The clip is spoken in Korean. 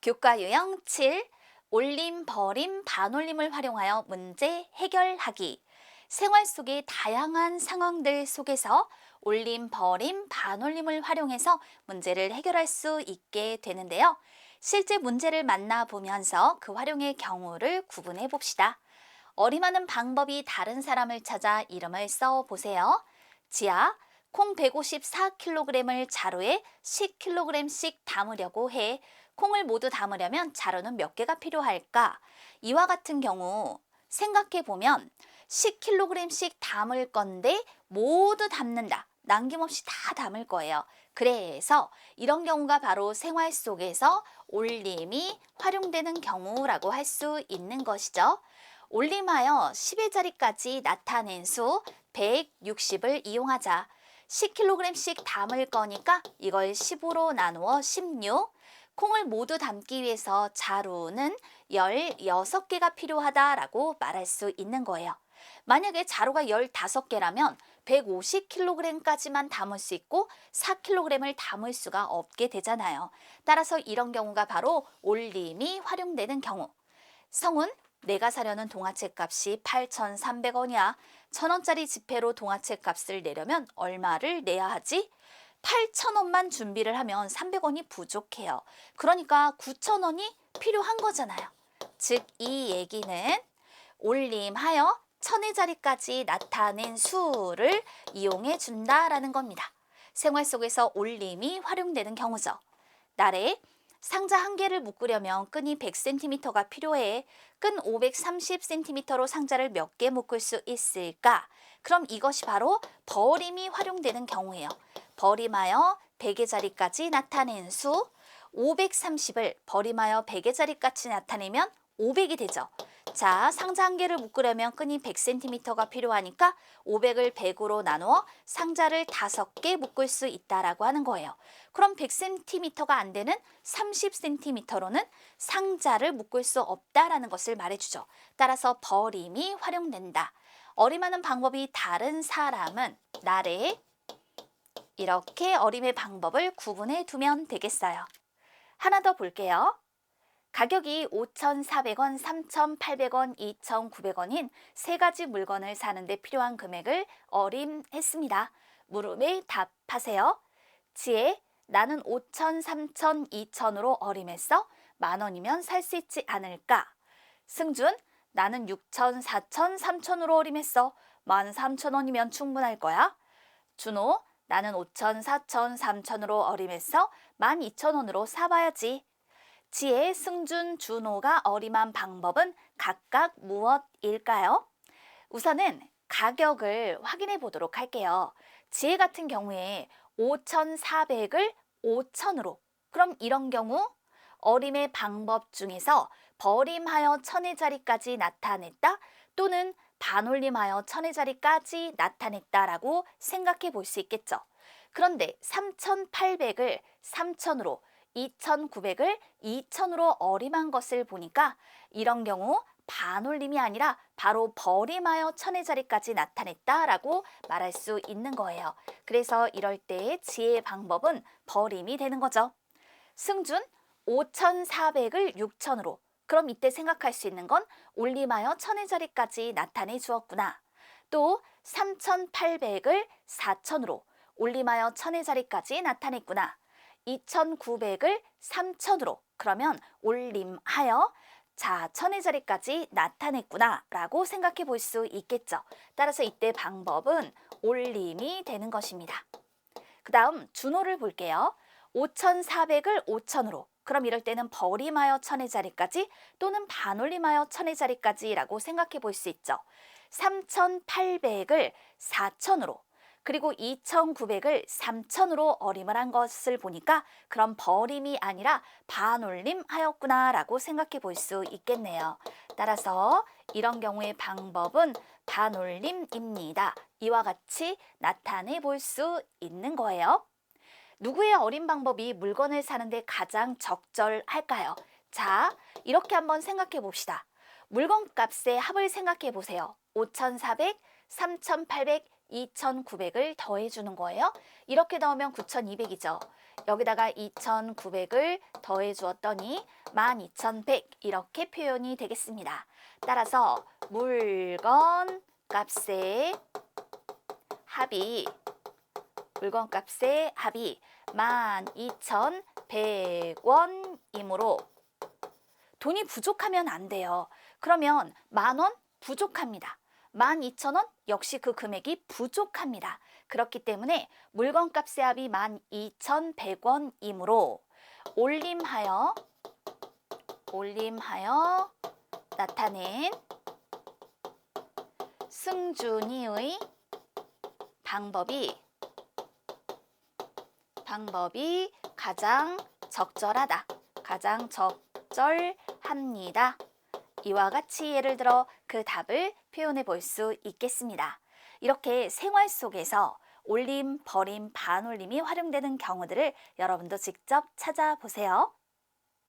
교과 유형 7. 올림, 버림, 반올림을 활용하여 문제 해결하기. 생활 속의 다양한 상황들 속에서 올림, 버림, 반올림을 활용해서 문제를 해결할 수 있게 되는데요. 실제 문제를 만나보면서 그 활용의 경우를 구분해 봅시다. 어림하는 방법이 다른 사람을 찾아 이름을 써보세요. 지아, 콩 154kg을 자루에 10kg씩 담으려고 해. 콩을 모두 담으려면 자루는 몇 개가 필요할까? 이와 같은 경우 생각해보면 10kg씩 담을 건데 모두 담는다. 남김없이 다 담을 거예요. 그래서 이런 경우가 바로 생활 속에서 올림이 활용되는 경우라고 할 수 있는 것이죠. 올림하여 10의 자리까지 나타낸 수 160을 이용하자. 10kg씩 담을 거니까 이걸 10으로 나누어 16. 콩을 모두 담기 위해서 자루는 16개가 필요하다라고 말할 수 있는 거예요. 만약에 자루가 15개라면 150kg까지만 담을 수 있고 4kg을 담을 수가 없게 되잖아요. 따라서 이런 경우가 바로 올림이 활용되는 경우. 성은 내가 사려는 동화책 값이 8,300원이야. 1,000원짜리 지폐로 동화책 값을 내려면 얼마를 내야 하지? 8,000원만 준비를 하면 300원이 부족해요. 그러니까 9,000원이 필요한 거잖아요. 즉, 이 얘기는 올림하여 1,000의 자리까지 나타낸 수를 이용해 준다라는 겁니다. 생활 속에서 올림이 활용되는 경우죠. 나래 상자 한 개를 묶으려면 끈이 100cm가 필요해. 끈 530cm로 상자를 몇 개 묶을 수 있을까? 그럼 이것이 바로 버림이 활용되는 경우예요. 버림하여 100의 자리까지 나타낸 수, 530을 버림하여 100의 자리까지 나타내면 500이 되죠. 자, 상자 한 개를 묶으려면 끈이 100cm가 필요하니까 500을 100으로 나누어 상자를 5개 묶을 수 있다라고 하는 거예요. 그럼 100cm가 안 되는 30cm로는 상자를 묶을 수 없다라는 것을 말해주죠. 따라서 버림이 활용된다. 어림하는 방법이 다른 사람은 나래. 이렇게 어림의 방법을 구분해 두면 되겠어요. 하나 더 볼게요. 가격이 5,400원, 3,800원, 2,900원인 세 가지 물건을 사는데 필요한 금액을 어림했습니다. 물음에 답하세요. 지혜, 나는 5,000, 3,000, 2,000으로 어림했어. 10,000원이면 살 수 있지 않을까? 승준, 나는 6,000, 4,000, 3,000으로 어림했어. 13,000원이면 충분할 거야. 준호, 나는 5,000, 4,000, 3,000으로 어림했어. 12,000원으로 사봐야지. 지혜, 승준, 준호가 어림한 방법은 각각 무엇일까요? 우선은 가격을 확인해 보도록 할게요. 지혜 같은 경우에 5,400을 5,000으로. 그럼 이런 경우 어림의 방법 중에서 버림하여 1,000의 자리까지 나타냈다 또는 반올림하여 1,000의 자리까지 나타냈다라고 생각해 볼 수 있겠죠. 그런데 3,800을 3,000으로 2,900을 2,000으로 어림한 것을 보니까 이런 경우 반올림이 아니라 바로 버림하여 1,000의 자리까지 나타냈다라고 말할 수 있는 거예요. 그래서 이럴 때 지혜의 방법은 버림이 되는 거죠. 승준, 5,400을 6,000으로. 그럼 이때 생각할 수 있는 건 올림하여 1,000의 자리까지 나타내 주었구나. 또 3,800을 4,000으로 올림하여 1,000의 자리까지 나타냈구나. 2,900을 3,000으로 그러면 올림하여 1,000의 자리까지 나타냈구나 라고 생각해 볼 수 있겠죠. 따라서 이때 방법은 올림이 되는 것입니다. 그 다음 준호를 볼게요. 5,400을 5,000으로 그럼 이럴 때는 버림하여 1,000의 자리까지 또는 반올림하여 1,000의 자리까지 라고 생각해 볼 수 있죠. 3,800을 4,000으로 그리고 2,900을 3,000으로 어림을 한 것을 보니까 그럼 버림이 아니라 반올림 하였구나 라고 생각해 볼 수 있겠네요. 따라서 이런 경우의 방법은 반올림입니다. 이와 같이 나타내 볼 수 있는 거예요. 누구의 어림 방법이 물건을 사는데 가장 적절할까요? 자, 이렇게 한번 생각해 봅시다. 물건 값의 합을 생각해 보세요. 5,400, 3,800, 2,900을 더해주는 거예요. 이렇게 넣으면 9,200이죠. 여기다가 2,900을 더해 주었더니 12,100 이렇게 표현이 되겠습니다. 따라서 물건 값의 합이 12,100원이므로 돈이 부족하면 안 돼요. 그러면 10,000원 부족합니다. 12,000원 역시 그 금액이 부족합니다. 그렇기 때문에 물건값의 합이 12,100원이므로 올림하여 나타낸 승준이의 방법이 가장 적절합니다. 이와 같이 예를 들어 그 답을 표현해 볼 수 있겠습니다. 이렇게 생활 속에서 올림, 버림, 반올림이 활용되는 경우들을 여러분도 직접 찾아보세요.